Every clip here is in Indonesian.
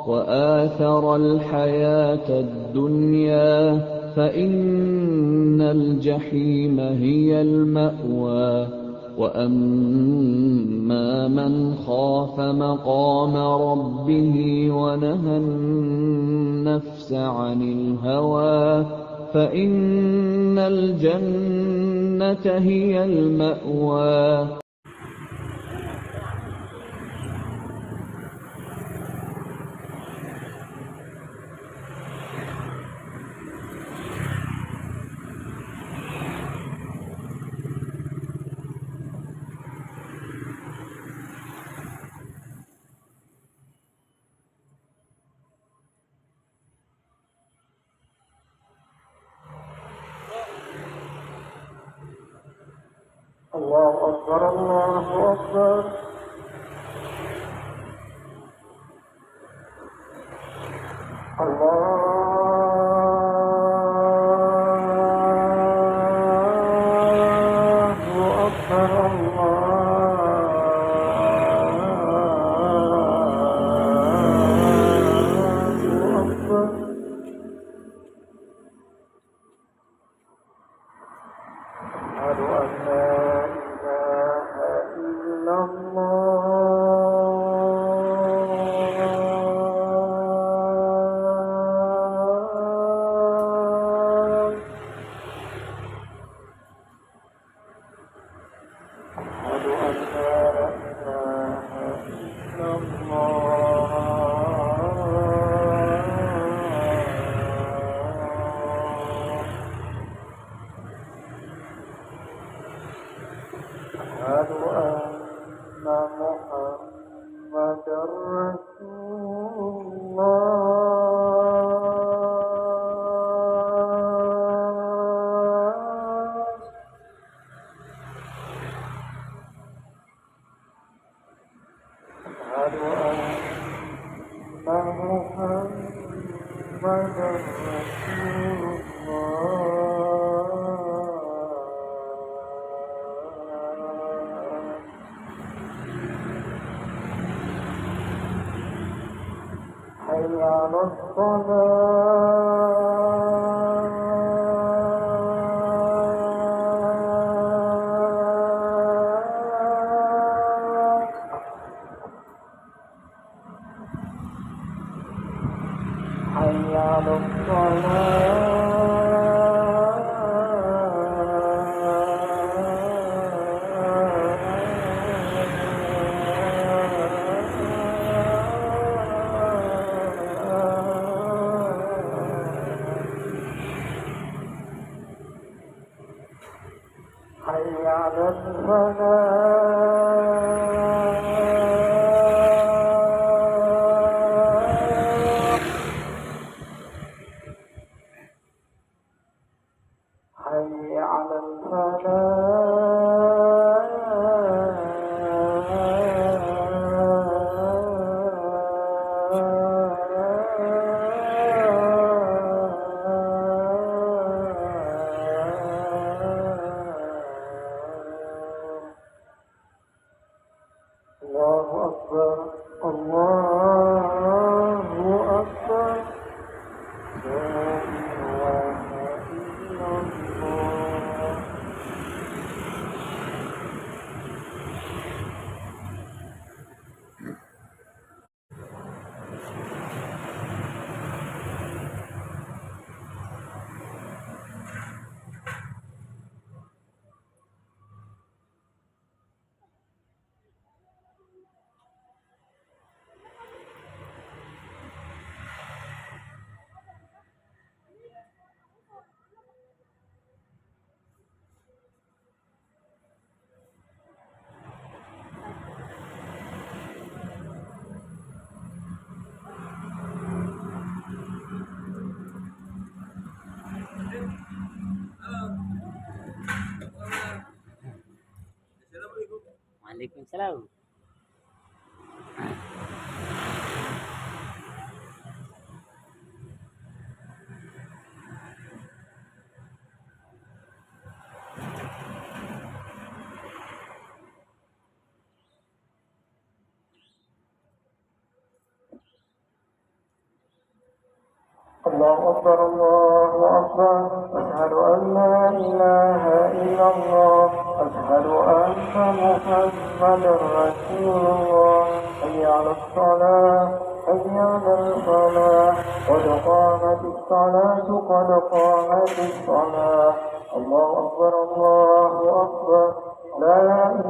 وآثر الحياة الدنيا فإن الجحيم هي المأوى وأما من خاف مقام ربه ونهى النفس عن الهوى فإن الجنة هي المأوى. الله أكبر الله أكبر الله أكبر الله أكبر أشهد أن لا إله إلا الله أشهد أن لا إله إلا أشهد أن محمدا رسول الله أشهد أن محمدا رسول الله حي على الصلاة حي على حي على الفلاح حي على الفلاح الله أكبر الله أكبر لا إله إلا الله Waalaikumsalam. الله أكبر الله أكبر أشهد أن لا إله إلا الله أشهد أن محمدا رسول الله حي على الصلاة حي على الفلاح قد قامت الصلاة قد قامت الصلاة الله أكبر الله أكبر لا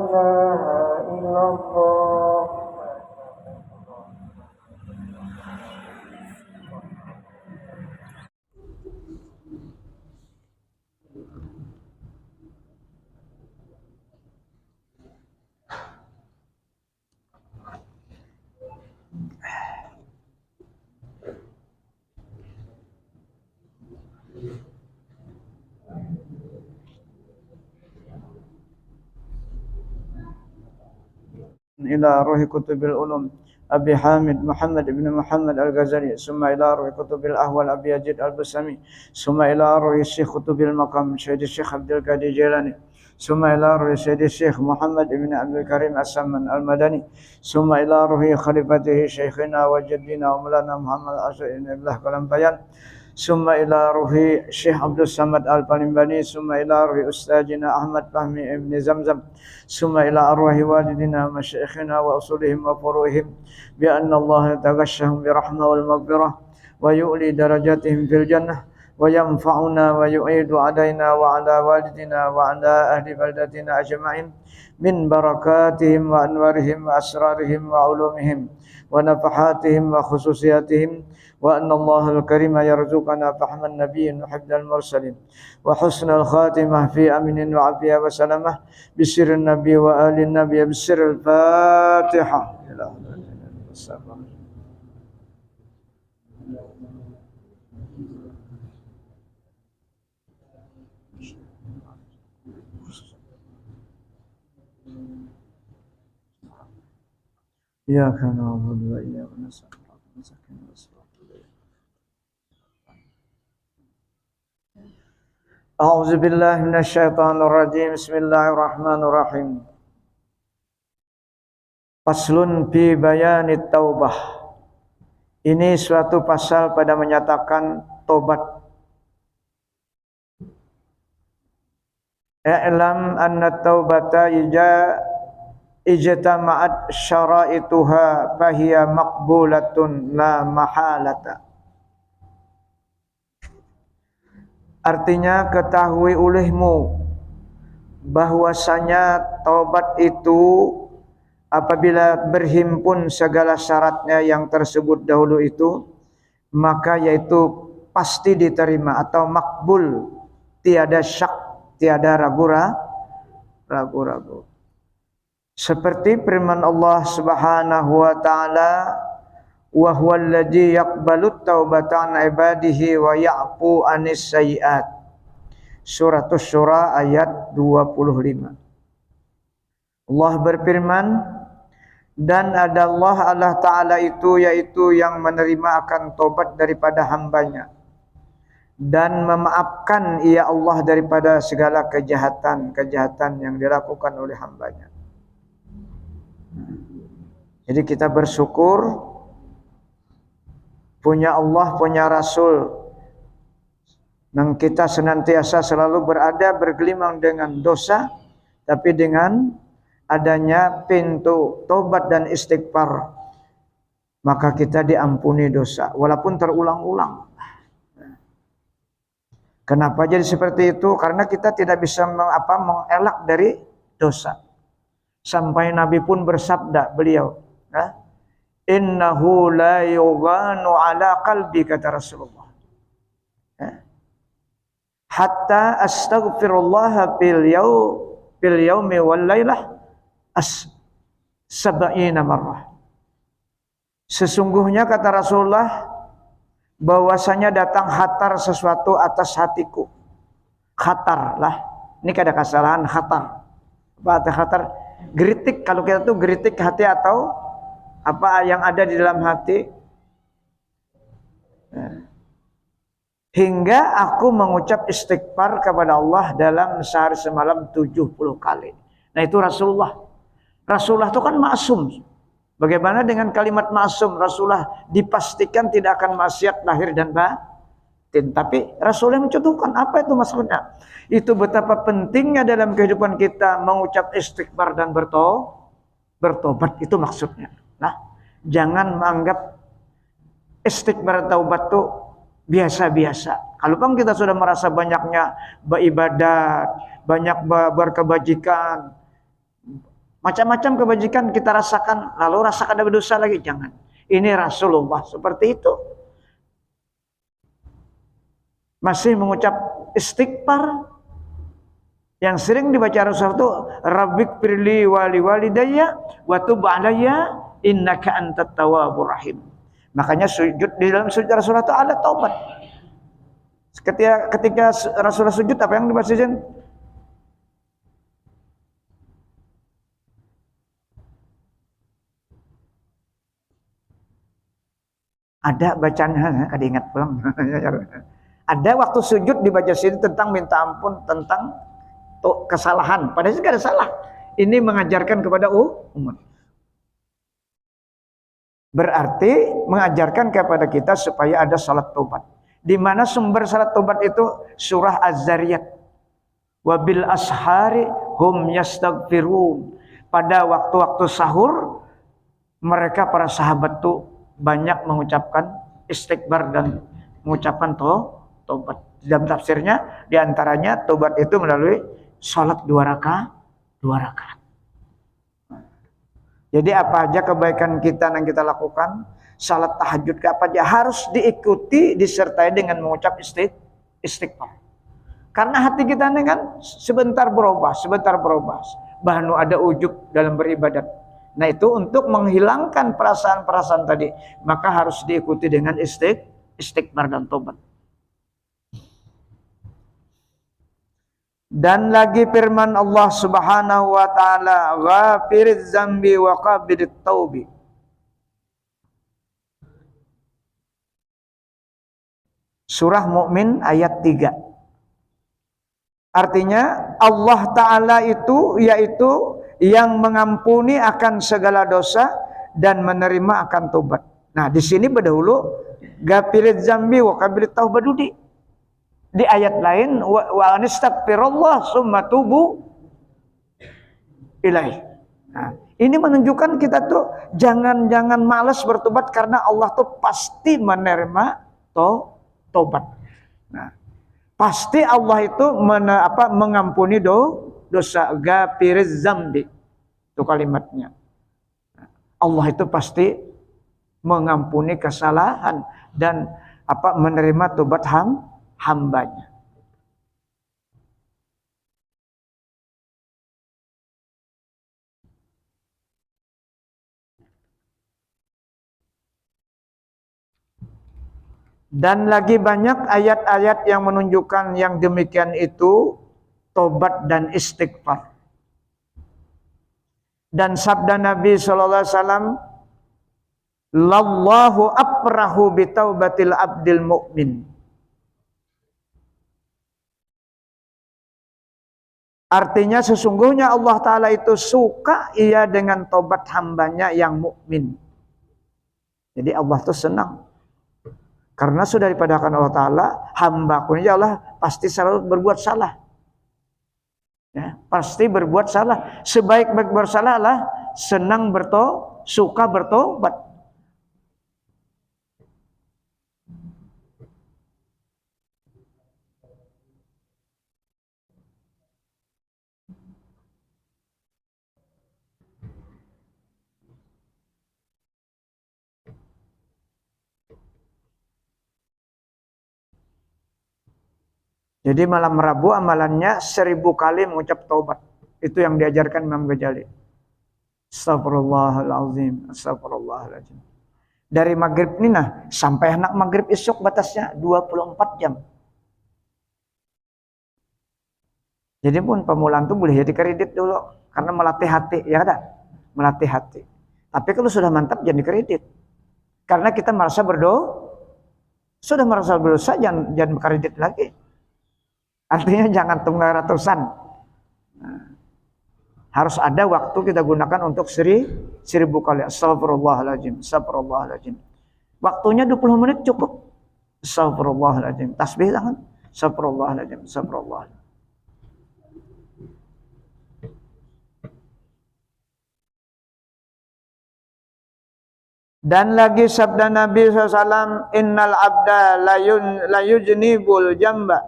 إله إلا الله. إلى روح كتب العلوم أبي حامد محمد بن محمد الغزالي ثم إلى روح كتب الأهوال أبي يزيد البسامي ثم إلى روح الشيخ كتب المقام سيد الشيخ عبد القادر الجيلاني ثم إلى روح سيد الشيخ محمد بن عبد الكريم السمن المدني ثم إلى روح خليفته شيخنا وجدنا ومولانا محمد أشرف بن الله كلام ثم إلى روح الشيخ عبد الصمد البالمباني ثم إلى روح أستاذنا أحمد فهمي بن زمزم ثم إلى أرواح والدنا ومشايخنا وأصولهم وفروعهم بأن الله يتغشهم برحمة والمغفرة ويؤلي درجاتهم في الجنة وينفعنا ويعيد علينا وعلى والدنا وعلى أهل بلدتنا أجمعين من بركاتهم وأنوارهم وأسرارهم وعلومهم ونفحاتهم وخصوصياتهم وأن الله الكريم يرزقنا فهم النبي وحفظ المرسلين وحسن الخاتمة في أمن وعافية وسلامة بسر النبي وآل النبي بسر الفاتحة. إياك نعبد وإياك نستعين أعوذ بالله من الشيطان الرجيم بسم الله الرحمن الرحيم Faslun fi bayanit taubah. Ini suatu pasal pada menyatakan tobat. I'lam anna taubata ijtama'at syara'ituha fahiya maqbulatun la mahalata. Artinya ketahui olehmu bahwasanya taubat itu apabila berhimpun segala syaratnya yang tersebut dahulu itu, maka yaitu pasti diterima atau makbul, tiada syak, tiada ragu-ragu. Seperti firman Allah Subhanahu wa taala, wa huwal ladzi yaqbalut taubata an ibadihi wa ya'fu anis sayyi'at. Surah Asy-Syura ayat 25. Allah berfirman, dan ada Allah Ta'ala itu yaitu yang menerima akan tobat daripada hambanya dan memaafkan ia Allah daripada segala kejahatan yang dilakukan oleh hambanya. Jadi kita bersyukur punya Allah, punya Rasul, dan kita senantiasa selalu bergelimang dengan dosa, tapi dengan adanya pintu tobat dan istighfar, maka kita diampuni dosa walaupun terulang-ulang. Kenapa jadi seperti itu? Karena kita tidak bisa mengelak dari dosa. Sampai Nabi pun bersabda, beliau, innahu la yughanu ala qalbi, kata Rasulullah, hatta astaghfirullah fil yaumi wal lailah sab'ina marrah. Sesungguhnya kata Rasulullah, bahwasanya datang khatar sesuatu atas hatiku. Khatar lah, ini ada kesalahan khatar. Apa arti khatar? Geritik, kalau kita tuh geritik hati atau apa yang ada di dalam hati. Hingga aku mengucap istighfar kepada Allah dalam sehari semalam 70 kali. Nah itu Rasulullah. Rasulullah itu kan maksum. Bagaimana dengan kalimat maksum? Rasulullah dipastikan tidak akan maksiat lahir dan Tapi Rasulullah mencontohkan apa itu maksudnya. Itu betapa pentingnya dalam kehidupan kita mengucap istighfar dan bertobat, itu maksudnya. Nah, jangan menganggap istighfar taubat itu biasa-biasa. Kalau kita sudah merasa banyaknya beribadat, banyak berkebajikan, macam-macam kebajikan kita rasakan, lalu rasakan ada berdosa lagi, jangan. Ini Rasulullah seperti itu. Masih mengucap istighfar yang sering dibaca Rasulullah itu, Rabbighfirli wa liwalidayya wa tub alayya innaka antat tawwabur rahim. Makanya sujud, di dalam sujud Rasulullah itu ada taubat. Ketika Rasulullah sujud, apa yang dibaca? Ada bacaan, kada ingat pulang. Ada waktu sujud dibaca sini tentang minta ampun, tentang kesalahan. Padahal tidak ada salah. Ini mengajarkan kepada umat. Berarti mengajarkan kepada kita supaya ada salat taubat. Di mana sumber salat taubat itu surah Az-Zariyat. Wabil ashari hum yastaghfirun. Pada waktu-waktu sahur mereka para sahabat tuh banyak mengucapkan istighfar dan mengucapkan taubat. Dalam tafsirnya diantaranya taubat itu melalui salat 2 rakaat. Jadi apa aja kebaikan kita yang kita lakukan, salat tahajud ke apa aja harus diikuti disertai dengan mengucap istighfar. Karena hati kita ini kan sebentar berubah. Bahkan ada ujub dalam beribadat. Nah itu untuk menghilangkan perasaan-perasaan tadi, maka harus diikuti dengan istighfar dan tobat. Dan lagi firman Allah Subhanahu wa taala, ghafiriz dzambi wa qabilut taubi. Surah Mukmin ayat 3. Artinya Allah taala itu yaitu yang mengampuni akan segala dosa dan menerima akan tobat. Nah, di sini berdahulu ghafiriz dzambi wa qabilut tauba dulu. Di ayat lain wa anistaghfirullah summa tubu ilaih. Nah, ini menunjukkan kita tuh jangan malas bertobat karena Allah tuh pasti menerima tobat. Nah, pasti Allah itu mengampuni dosa. Ghafiriz dzambi. Itu kalimatnya. Allah itu pasti mengampuni kesalahan dan menerima tobat hambanya. Dan lagi banyak ayat-ayat yang menunjukkan yang demikian itu tobat dan istighfar. Dan sabda Nabi sallallahu alaihi wasallam, "Lallahu afrahu bi taubatil abdil mu'min." Artinya sesungguhnya Allah Ta'ala itu suka ia dengan tobat hambanya yang mukmin. Jadi Allah itu senang. Karena sudah dipadahkan Allah Ta'ala, hambaku ya Allah pasti selalu berbuat salah. Ya, pasti berbuat salah. Sebaik-baik bersalah lah senang suka bertobat. Jadi malam Rabu amalannya 1000 kali mengucap taubat. Itu yang diajarkan Imam Ghazali. Astagfirullahaladzim, astagfirullahaladzim. Dari maghrib ini sampai anak maghrib esok batasnya 24 jam. Jadi pun pemulaan itu boleh jadi kredit dulu. Karena melatih hati, ya ada? Melatih hati. Tapi kalau sudah mantap jangan dikredit. Karena kita merasa sudah merasa berdosa, jangan kredit lagi. Artinya jangan tunggal ratusan. Nah, harus ada waktu kita gunakan untuk 1000 kali. Astagfirullahaladzim, astagfirullahaladzim. Waktunya 20 menit cukup. Astagfirullahaladzim. Tasbih tangan. Astagfirullahaladzim. Astagfirullahaladzim. Dan lagi sabda Nabi SAW, innal abda la yujnibul jamba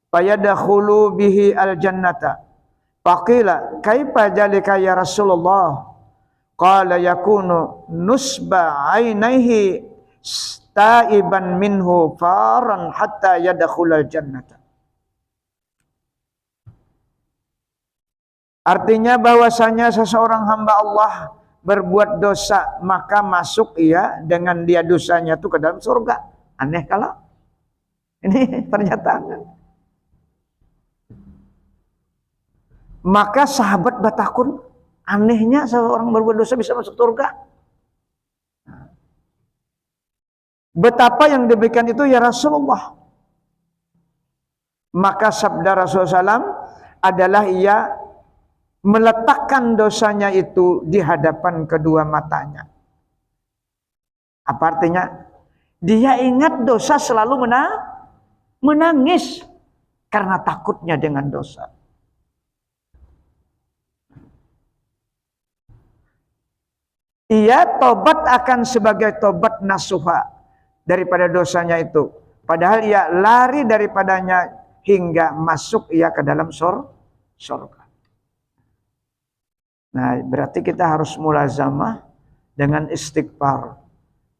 fayadkhulu bihi al jannata. Faqila kaifa jalika ya Rasulullah? Qala yakunu nusba ainaihi taiban minhu faran hatta yadkhulal jannata. Artinya bahwasanya seseorang hamba Allah berbuat dosa, maka masuk ia dengan dia dosanya itu ke dalam surga. Aneh kalau ini pernyataan. Maka sahabat batakun, anehnya seorang berbuat dosa bisa masuk surga. Betapa yang demikian itu ya Rasulullah. Maka sabda Rasulullah SAW adalah ia meletakkan dosanya itu di hadapan kedua matanya. Apa artinya? Dia ingat dosa selalu menangis karena takutnya dengan dosa. Ia tobat akan sebagai tobat nasuha daripada dosanya itu. Padahal ia lari daripadanya hingga masuk ia ke dalam surga. Nah, berarti kita harus mulazamah dengan istighfar.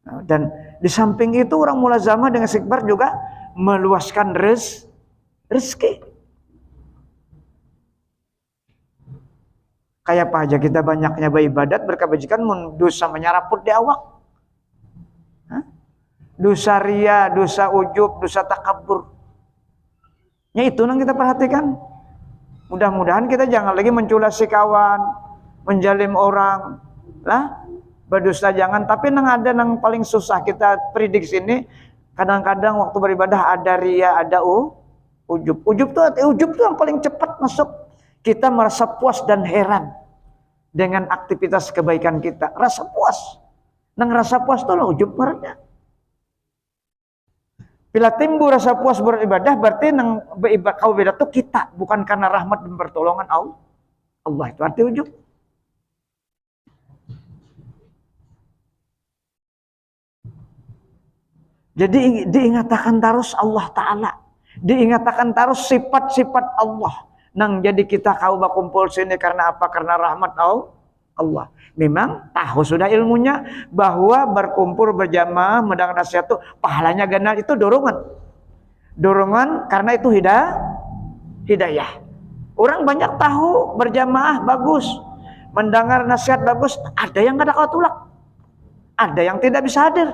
Nah, dan di samping itu orang mulazamah dengan istighfar juga meluaskan rezeki. Kayak apa aja kita banyaknya beribadat berkebajikan dosa menyaraput di awak. Dosa ria, dosa ujub, dosa takabur. Ya itu yang kita perhatikan. Mudah-mudahan kita jangan lagi menculasi kawan, menjalim orang, lah berdusta jangan. Tapi ada yang paling susah kita prediksi ini. Kadang-kadang waktu beribadah ada ria, ada ujub. Ujub tuh yang paling cepat masuk. Kita merasa puas dan heran dengan aktivitas kebaikan kita. Rasa puas. Nang rasa puas tuh ujub merenya. Bila timbul rasa puas beribadah, berarti nang kau beda tuh kita, bukan karena rahmat dan pertolongan Allah. Itu arti ujub. Jadi diingatakan terus Allah Ta'ala. Diingatakan terus sifat-sifat Allah. Nang jadi kita kau bakumpul sini karena apa? Karena rahmat Allah. Memang tahu sudah ilmunya bahwa berkumpul berjamaah mendengar nasihat itu pahalanya ganal, itu dorongan karena itu hidayah. Orang banyak tahu berjamaah bagus, mendengar nasihat bagus, ada yang kada kau tulak, ada yang tidak bisa hadir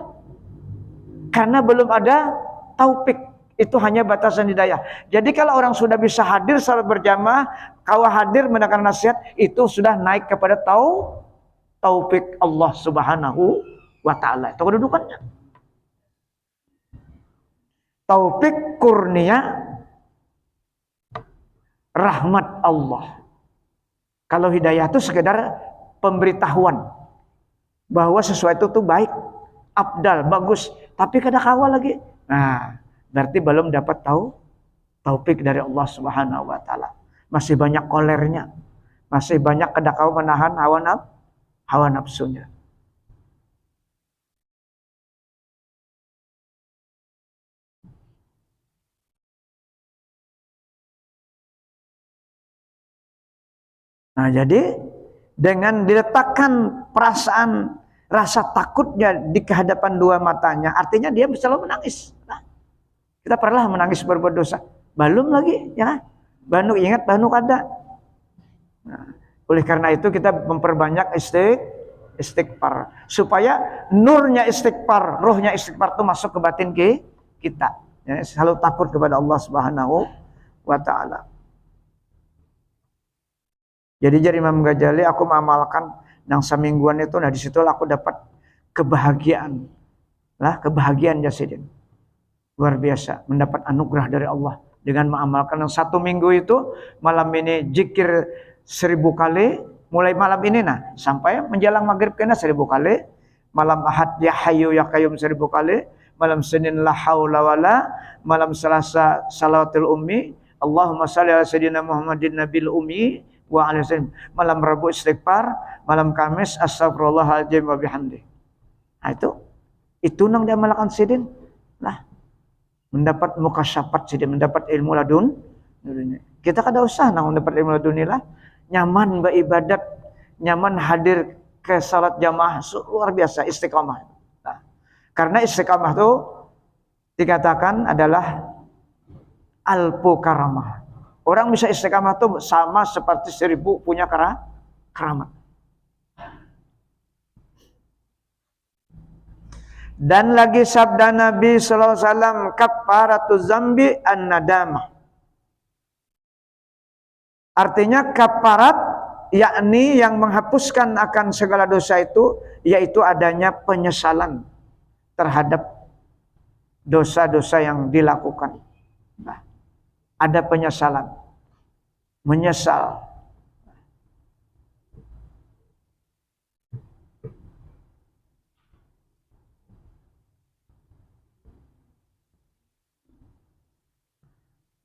karena belum ada taufik. Itu hanya batasan hidayah. Jadi kalau orang sudah bisa hadir salat berjamaah, kau hadir mendengar nasihat, itu sudah naik kepada taufik Allah Subhanahu wa Ta'ala. Itu kedudukannya. Taufik kurnia rahmat Allah. Kalau hidayah itu sekedar pemberitahuan bahwa sesuatu itu baik, abdal, bagus, tapi kada kawal lagi. Nah, berarti belum dapat taufik dari Allah Subhanahu wa Ta'ala. Masih banyak kolernya. Masih banyak kada kau menahan hawa nafsunya. Nah, jadi dengan diletakkan perasaan rasa takutnya di kehadapan dua matanya, artinya dia selalu menangis. Nah, kita pernah menangis berbuat dosa. Belum lagi, ya. Banu ingat, banu kada. Nah, oleh karena itu kita memperbanyak istighfar supaya nurnya istighfar, rohnya istighfar itu masuk ke batin kita. Ya, selalu takut kepada Allah Subhanahu wa Ta'ala. Jadi dari Imam Ghazali aku mengamalkan yang semingguan itu, nah disitulah aku dapat kebahagiaan. Lah, kebahagiaan Jasidin. Luar biasa, mendapat anugerah dari Allah dengan mengamalkan yang 1 minggu itu. Malam ini zikir 1000 kali, mulai malam ini sampai menjelang maghrib kena 1000 kali. Malam Ahad ya Hayyu ya Qayyum 1000 kali. malam Senin la haula wala, malam Selasa salawatul ummi, Allahumma shalli ala sayyidina Muhammadin nabil ummi wa alaihi wasallam. Malam Rabu istighfar, malam Kamis astagfirullahaladzim wa bihamdi. Nah itu nang dia melakukan sidin. Nah, mendapat mukasyafat sidin, mendapat ilmu ladun. Kita kada usah nang mendapat ilmu ladun lah. Nyaman beribadat, nyaman hadir ke salat jamaah, luar biasa istiqamah. Nah, karena istiqamah itu dikatakan adalah alfu karamah. Orang bisa istiqamah itu sama seperti 1000 punya keramat. Dan lagi sabda Nabi sallallahu alaihi wasallam, kafaratuz zambi an-nadamah. Artinya kafarat yakni yang menghapuskan akan segala dosa itu yaitu adanya penyesalan terhadap dosa-dosa yang dilakukan. Nah, ada penyesalan, menyesal.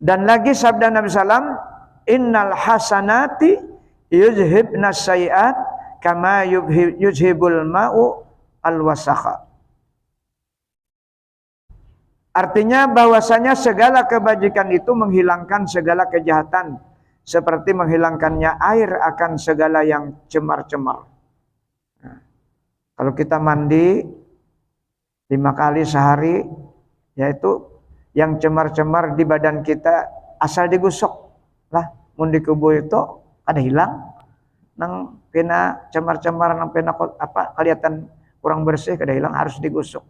Dan lagi sabda Nabi sallam, innal hasanati yuzhibna sayiat kama yuzhibul ma'u al-wasakha. Artinya bahwasanya segala kebajikan itu menghilangkan segala kejahatan seperti menghilangkannya air akan segala yang cemar-cemar. Nah, kalau kita mandi 5 kali sehari, yaitu yang cemar-cemar di badan kita asal digusok lah, mun di kubu itu ada hilang nang pena cemar-cemar nang pena apa kelihatan kurang bersih kada hilang, harus digusok.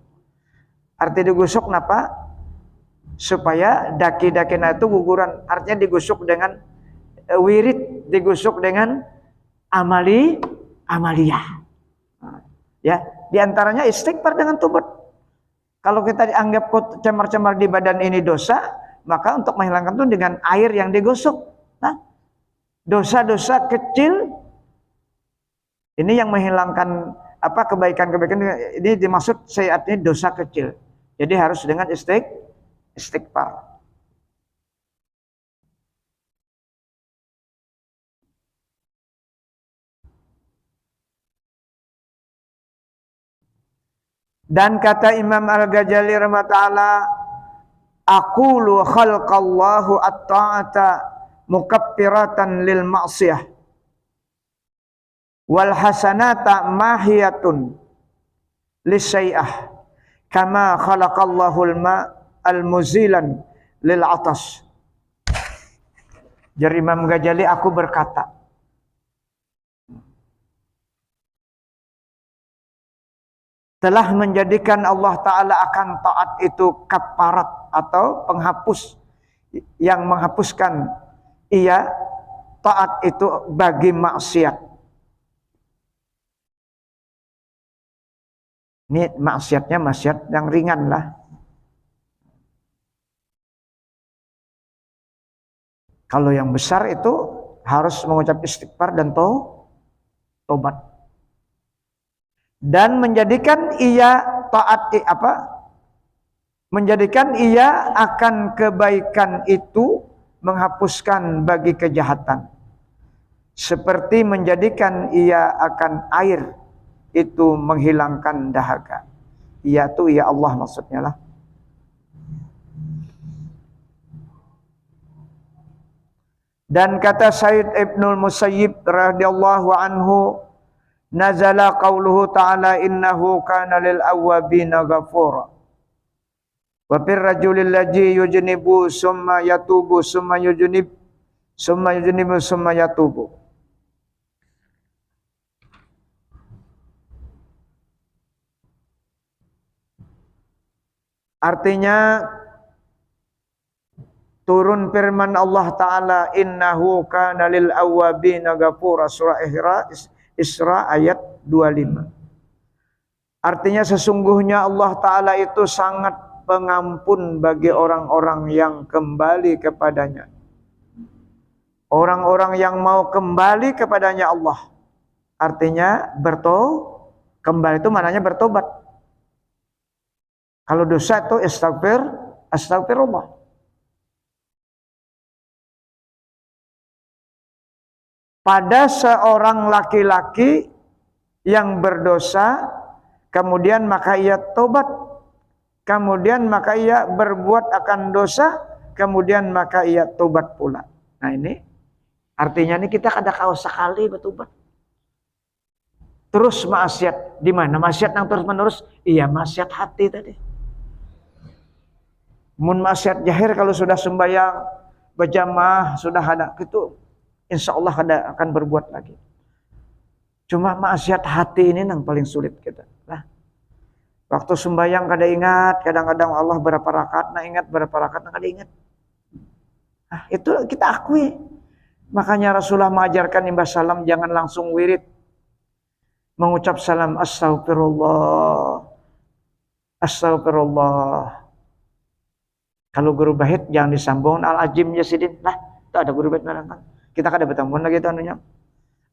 Arti digusok napa? Supaya daki-dakina itu guguran. Artinya digusok dengan wirid, digusok dengan amaliyah. Ya, diantaranya istighfar dengan tobat. Kalau kita dianggap cemar-cemar di badan ini dosa, maka untuk menghilangkan itu dengan air yang digosok. Nah, dosa-dosa kecil ini yang menghilangkan apa kebaikan-kebaikan ini dimaksud sayiat ini dosa kecil. Jadi harus dengan istighfar. Dan kata Imam Al-Ghazali rahimahullah, aqulu khalqallahu at-ta'ata mukaffiratan lil ma'siyah wal hasanata mahiyatun lisai'ah kama khalaqallahu al-muzilan lil atas. Jadi Imam Ghazali, aku berkata, telah menjadikan Allah Ta'ala akan taat itu kafarat atau penghapus yang menghapuskan ia taat itu bagi maksiat. Ini maksiatnya maksiat yang ringan lah. Kalau yang besar itu harus mengucap istighfar dan tobat. Dan menjadikan ia taat menjadikan ia akan kebaikan itu menghapuskan bagi kejahatan, seperti menjadikan ia akan air itu menghilangkan dahaga. Ia tuh ya Allah maksudnya lah. Dan kata Said Ibnul Musayyib radhiyallahu anhu, nazala qauluhu ta'ala innahu kana lil awwabina ghafura. Wa fir rajulil ladzi yujnibu summa yatubu summa yujnibu summa yatubu. Artinya turun firman Allah Ta'ala innahu kana lil awwabina ghafura, surah Isra ayat 25. Artinya sesungguhnya Allah Ta'ala itu sangat pengampun bagi orang-orang yang kembali kepadanya. Orang-orang yang mau kembali kepadanya Allah. Artinya kembali itu maknanya bertobat. Kalau dosa itu astagfirullah. Pada seorang laki-laki yang berdosa, kemudian maka ia tobat, kemudian maka ia berbuat akan dosa, kemudian maka ia tobat pula. Nah ini artinya ini kita kada kau sekali bertobat. Terus maksiat di mana? Maksiat yang terus menerus, iya maksiat hati tadi. Mun maksiat jahir kalau sudah sembahyang berjamaah sudah ada itu, insya Allah kada akan berbuat lagi. Cuma maksiat hati ini yang paling sulit kita. Nah, waktu sembahyang kada ingat, kadang-kadang Allah berapa rakaat, nah ingat berapa rakaat, nah kada ingat. Nah, itu kita akui. Makanya Rasulullah mengajarkan imbah salam jangan langsung wirid. Mengucap salam astagfirullah. Astagfirullah. Kalau guru bait jangan disambung al-ajim yasidin. Lah, itu ada guru bait nerangkan. Kita kada bertambun lagi itu anunya.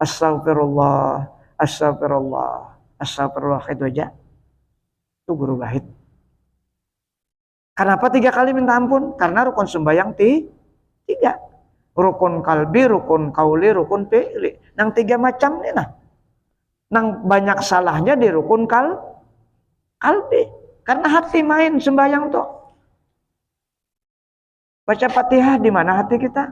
Astagfirullah, astagfirullah, astagfirullah, itu aja. Itu guru bait. Kenapa 3 kali minta ampun? Karena rukun sembahyang 3. Rukun kalbi, rukun kauli, rukun fi'li. Nang 3 macam ini nah. Nang banyak salahnya di rukun kalbi. Karena hati main sembahyang tuh. Baca Fatihah di mana hati kita?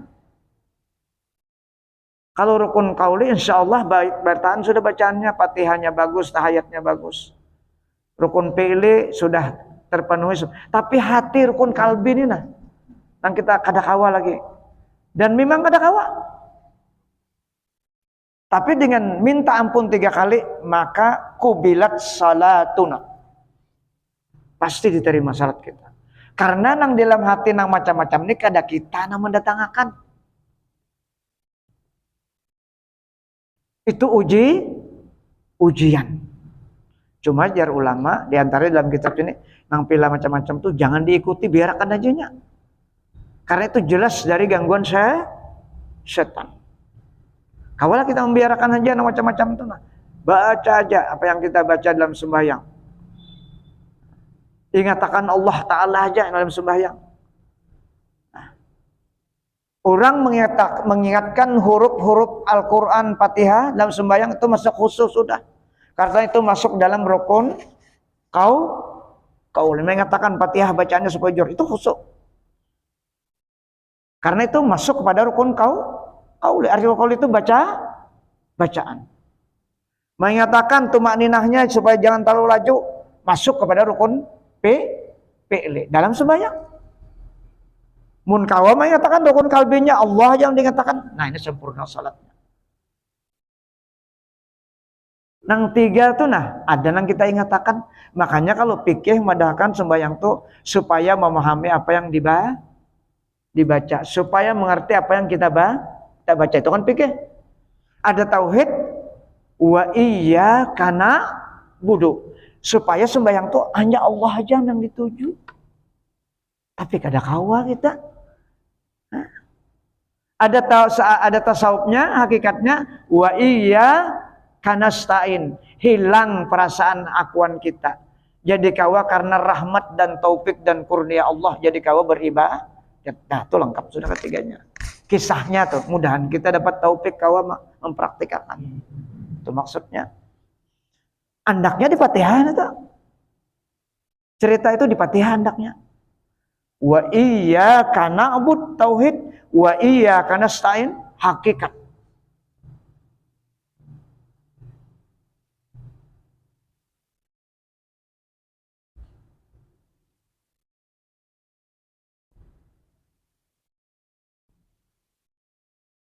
Kalau rukun kauli insya Allah baik bertahan sudah bacaannya, Fatihahnya bagus, tahiyatnya bagus. Rukun fi'li sudah terpenuhi. Tapi hati rukun kalbi ini nah. Nang kita kada kawa lagi. Dan memang kada kawa. Tapi dengan minta ampun 3 kali, maka kubilat salatuna. Pasti diterima salat kita. Karena nang dalam hati nang macam-macam ini kada kita nang mendatangkan. Itu ujian. Cuma jar ulama diantara dalam kitab ini nang pila macam-macam tuh jangan diikuti, biarkan aja nya. Karena itu jelas dari gangguan setan. Kawalah kita membiarkan aja nang macam-macam itu nah. Baca aja apa yang kita baca dalam sembahyang. Ingatakan Allah Ta'ala aja dalam sembahyang. Nah, orang mengingatkan huruf-huruf Al-Quran Fatihah dalam sembahyang itu masuk khusus sudah. Karena itu masuk dalam rukun kaul. Mengatakan Fatihah bacaannya supaya jujur itu khusus. Karena itu masuk kepada rukun kaul. Arti kaul itu bacaan. Mengatakan tumak ninahnya supaya jangan terlalu laju masuk kepada rukun fi'li dalam sembahyang. Mun kawa mengatakan rukun kalbinya Allah yang dikatakan, nah ini sempurna salatnya. Nang 3 tuh nah ada nang kita ingatakan. Makanya kalau fikih madahkan sembahyang tuh supaya memahami apa yang dibaca, supaya mengerti apa yang kita baca, itu kan fikih. Ada tauhid wa iyyaka na'budu. Supaya sembahyang tuh hanya Allah aja yang dituju. Tapi kada kawa kita. Nah. Ada tasawufnya, hakikatnya wa iyyaka nasta'in. Hilang perasaan akuan kita. Jadi kawa karena rahmat dan taufik dan kurnia Allah. Jadi kawa beribadah. Nah itu lengkap sudah ketiganya. Kisahnya tuh mudahan kita dapat taufik kawa mempraktikkan. Itu maksudnya. Andaknya di Fatihah itu. Cerita itu di Fatihah andaknya. Wa iyyaka na'bud tauhid wa iyyaka nasta'in hakikat.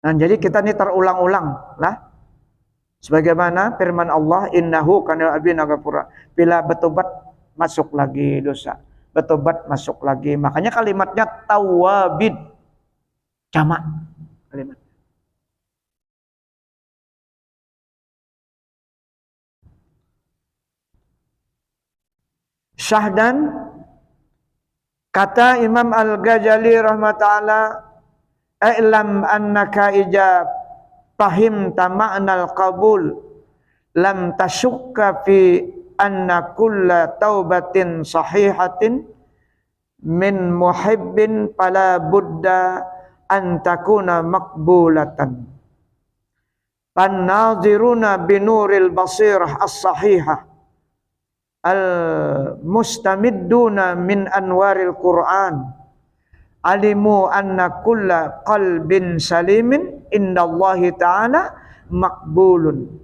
Nah, jadi kita ini terulang-ulang lah. Sebagaimana firman Allah, innahu kana abina ghafura. Bila bertobat masuk lagi dosa, bertobat masuk lagi. Makanya kalimatnya tawabin, jamak kalimat. Syahdan, kata Imam Al-Ghazali rahmatullah, i'lam annaka ijab fahimta ma'nal qabul lam tashukka fi anna kulla taubatin sahihatin min muhibbin fala budda an takuna maqbulatan. An-naziruna binuril basirah as-sahihah al-mustamidduna min anwaril Qur'an alimu anna kulla qalbin salimin indallahi ta'ala maqbulun.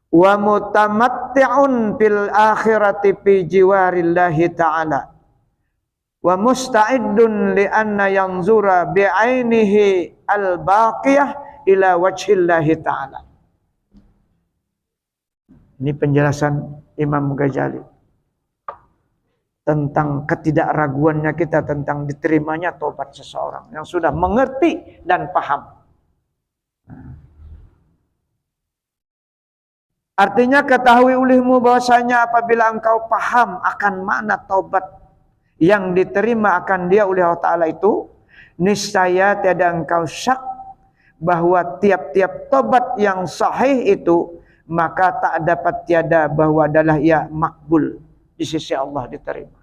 Wa mutamatti'un fil akhirati fi jiwarillahi ta'ala. Wa musta'iddun li anna yanzura bi'ainihi al-baqiyah ila wajhillahi ta'ala. Ini penjelasan Imam Ghazali tentang ketidakraguannya kita tentang diterimanya tobat seseorang yang sudah mengerti dan paham. Artinya ketahui olehmu bahwasanya apabila engkau paham akan makna taubat yang diterima akan dia oleh Allah Ta'ala itu, niscaya tiada engkau syak bahwa tiap-tiap taubat yang sahih itu maka tak dapat tiada bahwa adalah ia makbul di sisi Allah, diterima.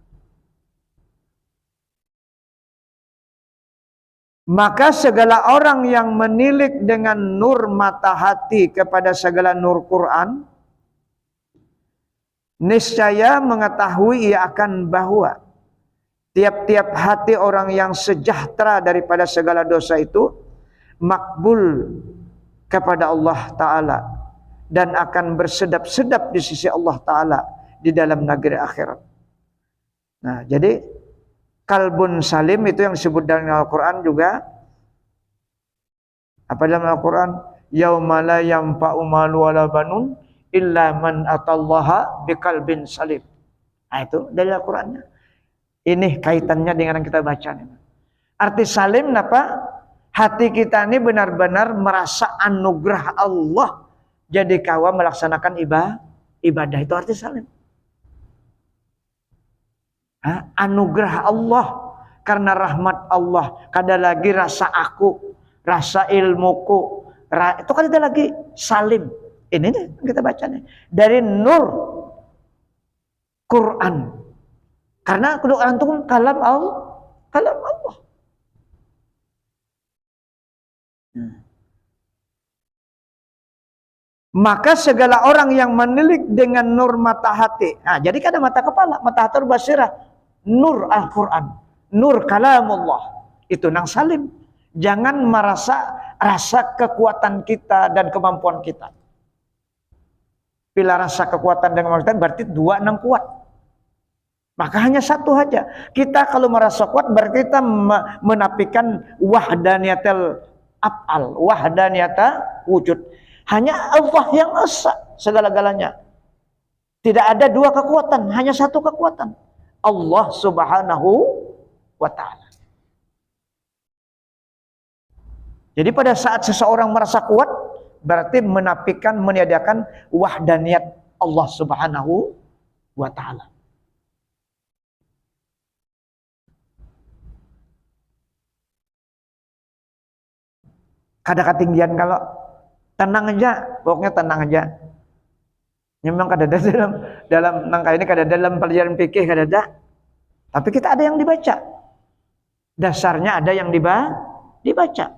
Maka segala orang yang menilik dengan nur mata hati kepada segala nur Quran, niscaya mengetahui ia akan bahwa tiap-tiap hati orang yang sejahtera daripada segala dosa itu makbul kepada Allah Ta'ala dan akan bersedap-sedap di sisi Allah Ta'ala di dalam negeri akhirat. Nah, jadi kalbun salim itu yang disebut dalam Al-Quran juga. Apa dalam Al-Quran? Yauma la yanfa'u malu wala banun illa man atallaha biqalbin salim. Nah, itu dari Al-Qurannya. Ini kaitannya dengan yang kita baca nih. Arti salim apa? Hati kita ini benar-benar merasa anugerah Allah jadi kawa melaksanakan ibadah. Itu arti salim. Anugerah Allah karena rahmat Allah. Kada lagi rasa aku, rasa ilmuku, itu kan ada lagi salim. Ini nih kita baca nih dari nur Quran. Karena Quran itu kalam Allah, kalam Allah. Maka segala orang yang menilik dengan nur mata hati. Nah, jadi kan ada mata kepala, mata hati basirah. Nur Al-Quran, nur kalamullah, itu nang salim. Jangan merasa rasa kekuatan kita dan kemampuan kita. Bila rasa kekuatan dan kemampuan kita berarti dua nang kuat. Maka hanya satu saja. Kita kalau merasa kuat berarti kita menafikan wahdaniyatul af'al, wahdaniyata wujud. Hanya Allah yang esa segala-galanya. Tidak ada dua kekuatan, hanya satu kekuatan. Allah Subhanahu wa ta'ala. Jadi pada saat seseorang merasa kuat berarti menafikan, meniadakan wahdaniyat Allah Subhanahu wa ta'ala. Kada ketinggian kalau tenang aja, pokoknya tenang aja. Memang kada ada dalam nangka ini, kada dalam pelajaran fikih kada ada. Tapi kita ada yang dibaca. Dasarnya ada yang dibaca.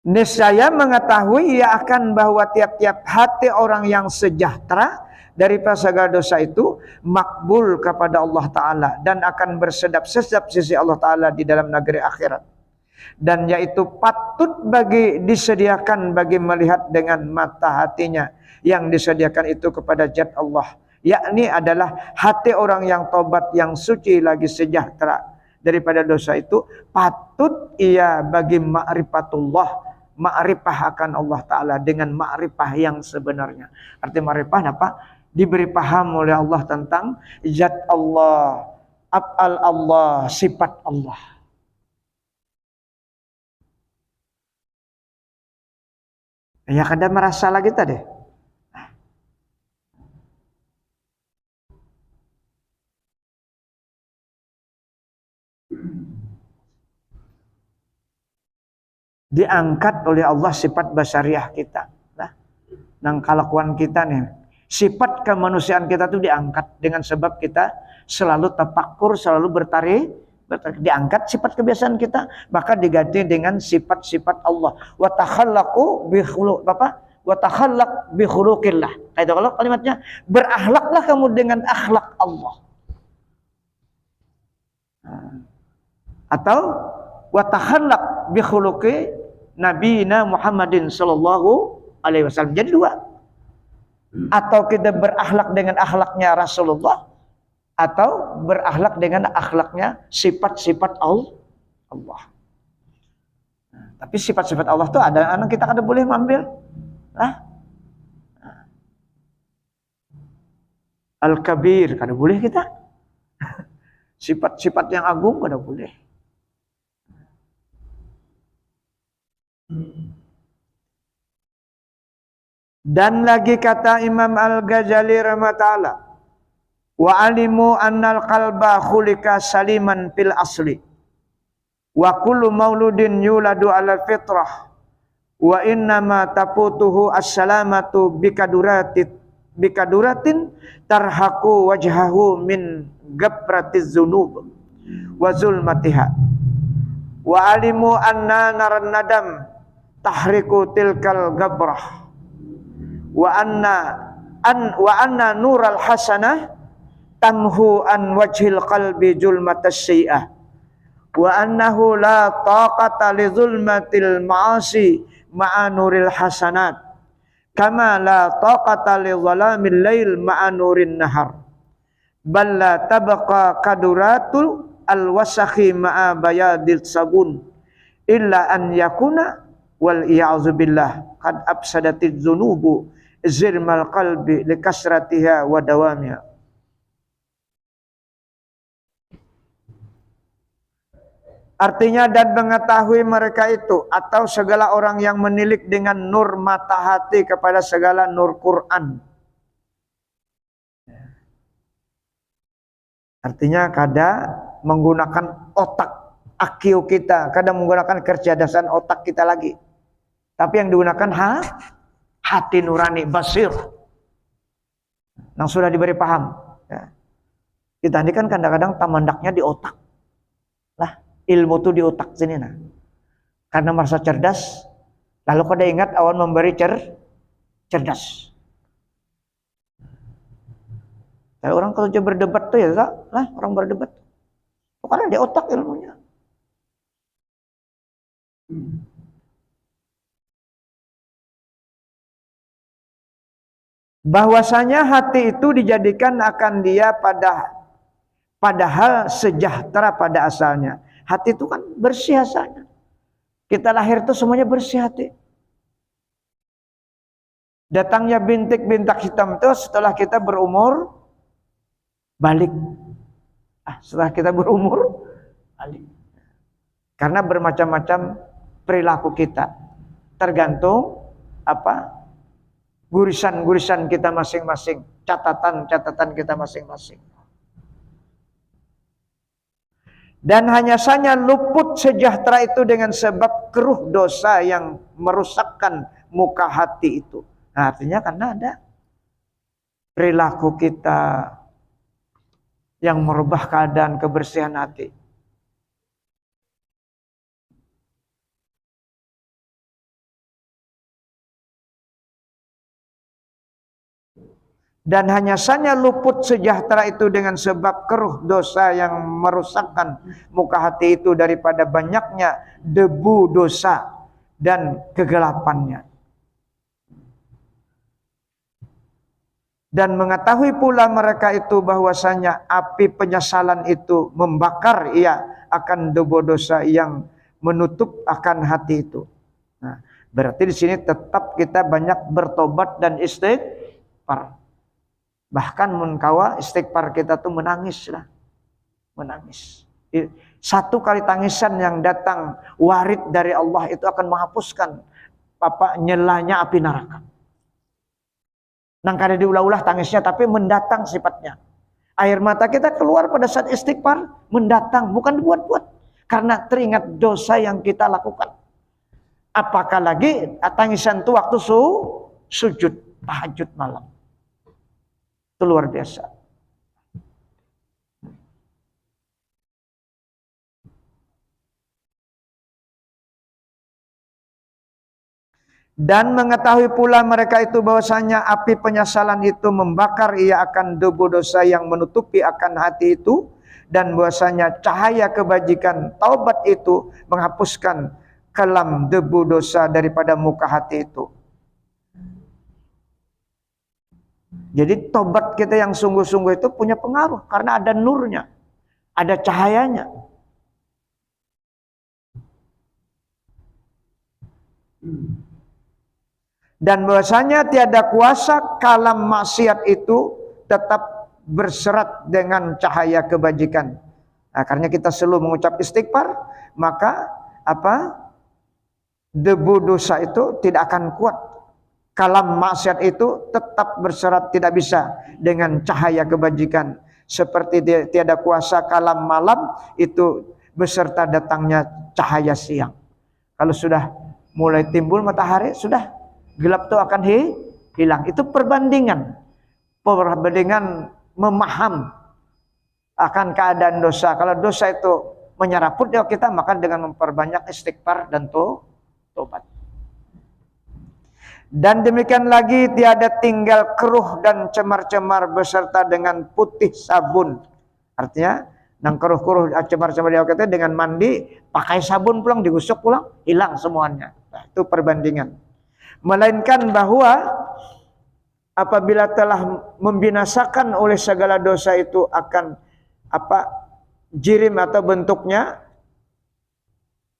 Niscaya mengetahui ia akan bahwa tiap-tiap hati orang yang sejahtera daripada segala dosa itu makbul kepada Allah Ta'ala dan akan bersedap-sedap sisi Allah Ta'ala di dalam negeri akhirat, dan yaitu patut bagi disediakan bagi melihat dengan mata hatinya yang disediakan itu kepada zat Allah, yakni adalah hati orang yang tobat, yang suci lagi sejahtera daripada dosa itu. Patut ia bagi ma'rifatullah, ma'rifah akan Allah Ta'ala dengan ma'rifah yang sebenarnya. Arti ma'rifah apa? Diberi paham oleh Allah tentang zat Allah, af'al Allah, sifat Allah. Ya kada merasa lagi tadi. diangkat oleh Allah sifat basariah kita. Nah, nang kalakuan kita nih, sifat kemanusiaan kita tuh diangkat dengan sebab kita selalu tafakur, selalu bertarik, diangkat sifat kebiasaan kita, maka diganti dengan sifat-sifat Allah. Wa takhallaqu bi khuluq wa takhallaq bi khuluqillah. Itu kalau kalimatnya, berakhlaklah kamu dengan akhlak Allah. Atau wa takhallaq bi khuluqi nabiyina Muhammadin sallallahu alaihi wasallam. Jadi dua. Atau kita berakhlak dengan akhlaknya Rasulullah, atau berakhlak dengan akhlaknya sifat-sifat Allah. Tapi sifat-sifat Allah tuh ada anak kita kada boleh mengambil. Al-Kabir kada boleh kita. Sifat-sifat yang agung kada boleh. Dan lagi kata Imam Al-Ghazali rahimahullah, wa alimu annal qalba khulika saliman fil asli wa kullu mauludin yuladu ala fitrah wa innama tafutuhu as-salamatu bikaduratin tarhaku wajhahu min gabratiz zunub wa zulmatiha wa alimu anna naran nadam tahriku tilkal gabrah wa anna nural hasanah tamhu an wajhil qalbi zulmatas syai'ah wa annahu la taqata li zulmatil ma'asi ma'a nuril hasanat kama la taqata li zalamil lail ma'a nurin nahar bal la tabqa kaduratul alwasakhi ma'a bayadil sabun illa an yakuna wal i'azu billah qad afsadatiz zunubu zirmal qalbi likasratiha wa dawamiha. Artinya, dan mengetahui mereka itu atau segala orang yang menilik dengan nur mata hati kepada segala nur Quran. Artinya kada menggunakan otak IQ kita, kada menggunakan kecerdasan otak kita lagi. Tapi yang digunakan hati nurani, basir. Yang sudah diberi paham. Ya. Kita ini kan kadang-kadang tamandaknya di otak. Lah, ilmu itu di otak sini nah. Karena merasa cerdas, lalu kada ingat awan memberi cerdas. Kalau orang kalau dia berdebat tuh ya, lah orang berdebat. Karena di otak ilmunya. Bahwasanya hati itu dijadikan akan dia padahal sejahtera pada asalnya. Hati itu kan bersih asalnya. Kita lahir itu semuanya bersih hati. Datangnya bintik-bintak hitam itu setelah kita berumur balik. Setelah kita berumur balik. Karena bermacam-macam perilaku kita. Tergantung gurisan-gurisan kita masing-masing, catatan-catatan kita masing-masing. Dan hanya saja luput sejahtera itu dengan sebab keruh dosa yang merusakkan muka hati itu. Nah, artinya karena ada perilaku kita yang merubah keadaan kebersihan hati. Dan hanya saja luput sejahtera itu dengan sebab keruh dosa yang merusakkan muka hati itu daripada banyaknya debu dosa dan kegelapannya. Dan mengetahui pula mereka itu bahwasanya api penyesalan itu membakar ia akan debu dosa yang menutup akan hati itu. Nah, berarti di sini tetap kita banyak bertobat dan istighfar. Bahkan munkawa istighfar kita tuh menangis lah. Menangis. Satu kali tangisan yang datang warid dari Allah itu akan menghapuskan nyelanya api neraka. Nang kada diulah-ulah tangisnya tapi mendatang sifatnya. Air mata kita keluar pada saat istighfar mendatang, bukan dibuat-buat. Karena teringat dosa yang kita lakukan. Apakah lagi tangisan itu waktu sujud tahajud malam. Itu luar biasa. Dan mengetahui pula mereka itu bahwasanya api penyesalan itu membakar, ia akan debu dosa yang menutupi akan hati itu, dan bahwasanya cahaya kebajikan taubat itu menghapuskan kelam debu dosa daripada muka hati itu. Jadi taubat kita yang sungguh-sungguh itu punya pengaruh karena ada nurnya, ada cahayanya. Dan bahwasanya tiada kuasa kalam maksiat itu tetap berserat dengan cahaya kebajikan. Nah, karena kita selalu mengucap istighfar, maka debu dosa itu tidak akan kuat. Kalam maksiat itu tetap berserat, tidak bisa dengan cahaya kebajikan. Seperti tiada kuasa kalam malam itu beserta datangnya cahaya siang. Kalau sudah mulai timbul matahari, sudah gelap itu akan hilang. Itu perbandingan memaham akan keadaan dosa. Kalau dosa itu menyeraput kita, maka dengan memperbanyak istighfar dan tobat. Dan demikian lagi tiada tinggal keruh dan cemar-cemar beserta dengan putih sabun. Artinya nang keruh-keruh cemar-cemar kita dengan mandi pakai sabun pulang, digusuk pulang, hilang semuanya. Nah, itu perbandingan. Melainkan bahwa apabila telah membinasakan oleh segala dosa itu akan jirim atau bentuknya,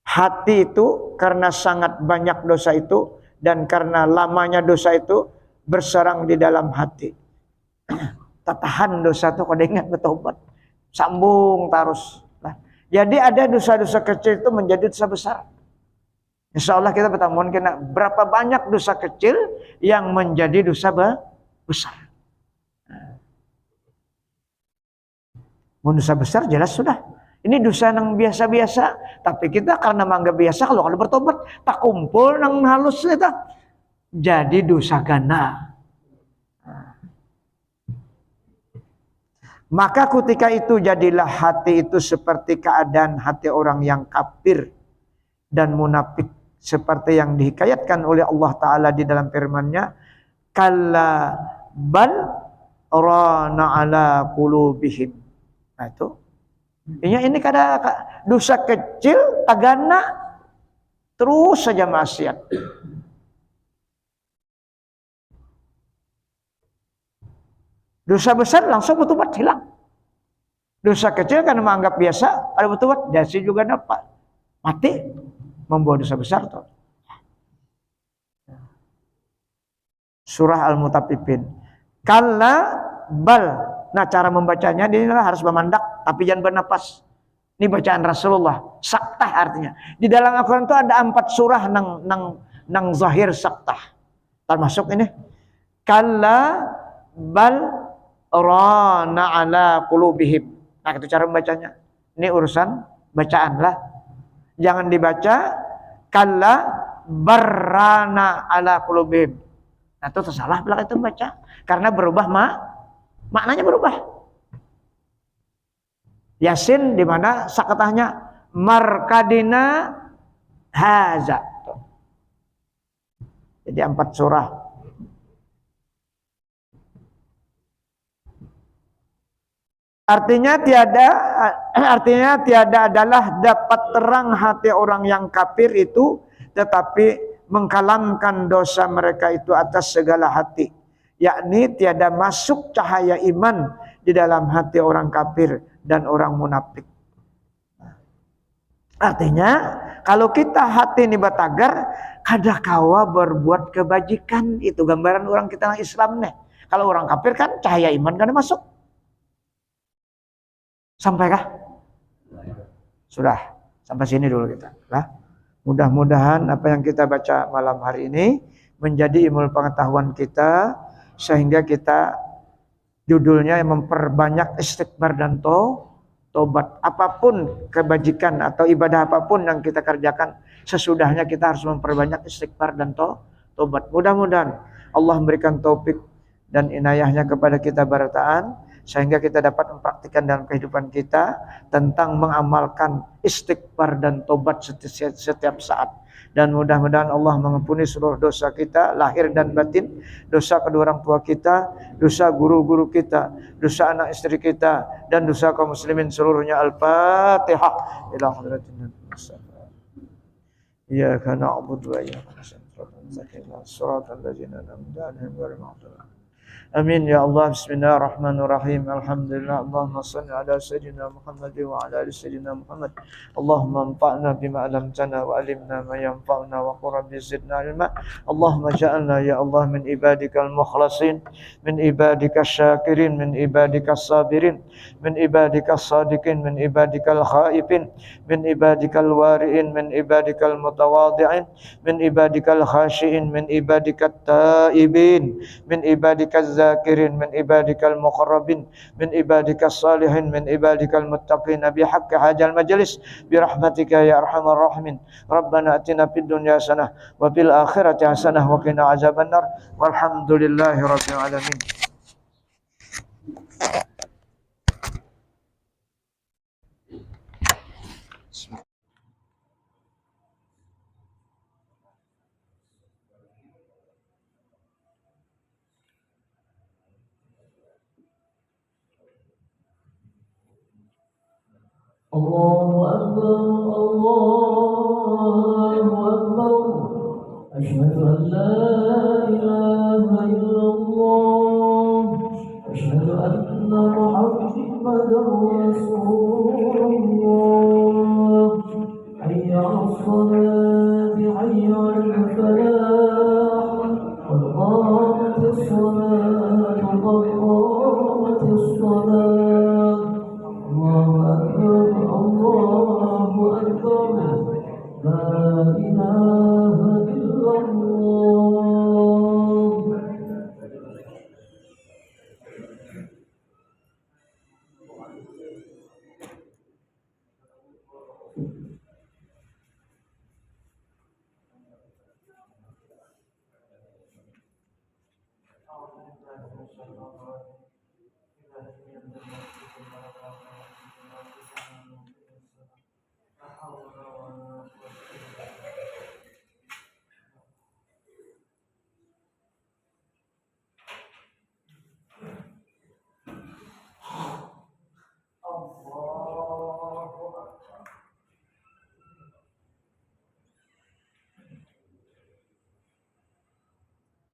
hati itu karena sangat banyak dosa itu dan karena lamanya dosa itu berserang di dalam hati. Tatahan dosa itu kalau ingat bertobat, sambung terus. Nah, jadi ada dosa-dosa kecil itu menjadi dosa besar. Insya Allah kita bertamuan kena berapa banyak dosa kecil yang menjadi dosa besar. Dosa besar jelas sudah. Ini dosa yang biasa-biasa, tapi kita karena menganggap biasa, kalau bertobat tak kumpul nang halus kita, jadi dosa gana. Maka ketika itu jadilah hati itu seperti keadaan hati orang yang kafir dan munafik, seperti yang dihikayatkan oleh Allah Ta'ala di dalam firman-Nya, kalla bal rana ala qulubihim. Nah itu ini kada dosa kecil tagana terus saja maksiat. Dosa besar langsung bertobat hilang. Dosa kecil karena menganggap biasa, ada bertobat dasi juga dapat mati, membawa dosa besar tuh. Surah Al-Mutaffifin. Kalla bal. Nah, cara membacanya dia harus memandak tapi jangan bernapas. Ini bacaan Rasulullah, saktah artinya. Di dalam Al-Qur'an itu ada 4 surah nang zahir saktah. Termasuk ini. Kalla bal rana ala qulubihim. Nah, itu cara membacanya. Ini urusan bacaan lah. Jangan dibaca kalla barrana ala qulubihim. Nah, itu tersalah belakang itu baca. Karena berubah maknanya berubah. Yasin di mana sakatahnya markadina haza. Jadi 4 surah. Artinya tiada adalah dapat terang hati orang yang kafir itu, tetapi mengkalamkan dosa mereka itu atas segala hati. Yakni tiada masuk cahaya iman di dalam hati orang kafir dan orang munafik. Artinya kalau kita hati ini batagar, kadakawa berbuat kebajikan, itu gambaran orang kita Islam nih. Kalau orang kafir kan cahaya iman kan masuk. Sampaikah? Sudah, sampai sini dulu kita. Lah, mudah-mudahan apa yang kita baca malam hari ini menjadi ilmu pengetahuan kita, sehingga kita judulnya yang memperbanyak istighfar dan tobat. Apapun kebajikan atau ibadah apapun yang kita kerjakan, sesudahnya kita harus memperbanyak istighfar dan tobat. Mudah-mudahan Allah memberikan taufik dan inayahnya kepada kita barataan, sehingga kita dapat mempraktikkan dalam kehidupan kita tentang mengamalkan istighfar dan tobat setiap saat. Dan mudah-mudahan Allah mengampuni seluruh dosa kita, lahir dan batin, dosa kedua orang tua kita, dosa guru-guru kita, dosa anak istri kita, dan dosa kaum muslimin seluruhnya. Al-Fatihah. Ila hadratin Nabi Mustafa. Iyyaka na'budu wa iyyaka nasta'in. Shiratal ladzina an'amta 'alaihim ghairil maghdubi 'alaihim. Amin ya Allah. Bismillahirrahmanirrahim. Alhamdulillah. Allahumma salli ala sayyidina Muhammad wa ala ali sayyidina Muhammad. Allahumma anfa'na bima 'allamtana wa 'allimna ma yanfa'una wa qur rabbi zidna ilma. Allahumma ja'alna ya Allah min ibadikal mukhlasin, min ibadikal syakirin, min ibadikal sabirin, min ibadikal sadiqin, min ibadikal khaifin, min ibadikal wari'in, min ibadikal mutawadhi'in, min ibadikal khashi'in, min ibadikal taibin, min ibadikal zakirin, min ibadikal muqarrabin, min ibadikal salihin, min ibadikal muttaqin, bihaqqi hajal majlis, birahmatika ya arhamar rahimin. Rabbana atina fid dunya hasanah wa fil akhirati hasanah wa qina azabannar. Walhamdulillahi rabbil alamin. Allahu Akbar, Allahu Akbar. Asyhadu an la ilaha illallah. Asyhadu anna Muhammadar Rasulullah. Hayya 'alas salati, hayya 'alal falah. Qad qamatis salatu, qad qamatis salat. Allahu Akbar, Allahu Akbar. La ilaha